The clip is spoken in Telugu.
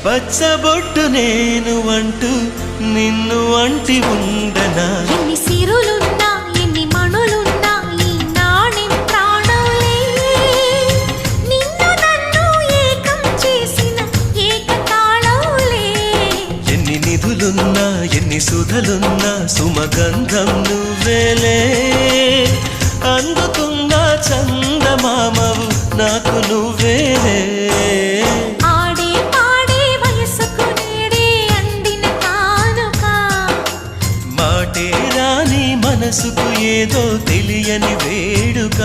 పచ్చబొట్టు నేను అంటూ నిన్ను అంటి ఉండనా ఎన్ని సిరులున్నా ఎన్ని మణులున్నా ఈ నాణెం ప్రాణంలే నిన్ను నన్ను ఏకం చేసిన ఏకతాళంలే ఎన్ని నిధులున్నా ఎన్ని సుధలున్నా సుమగంధం నువ్వేలే అందుతున్న చందమామవు నాకు నువ్వేలే ఆడే పాడే వయసుకు నేడే అందిన కానుక మాటే రాని మనసుకు ఏదో తెలియని వేడుక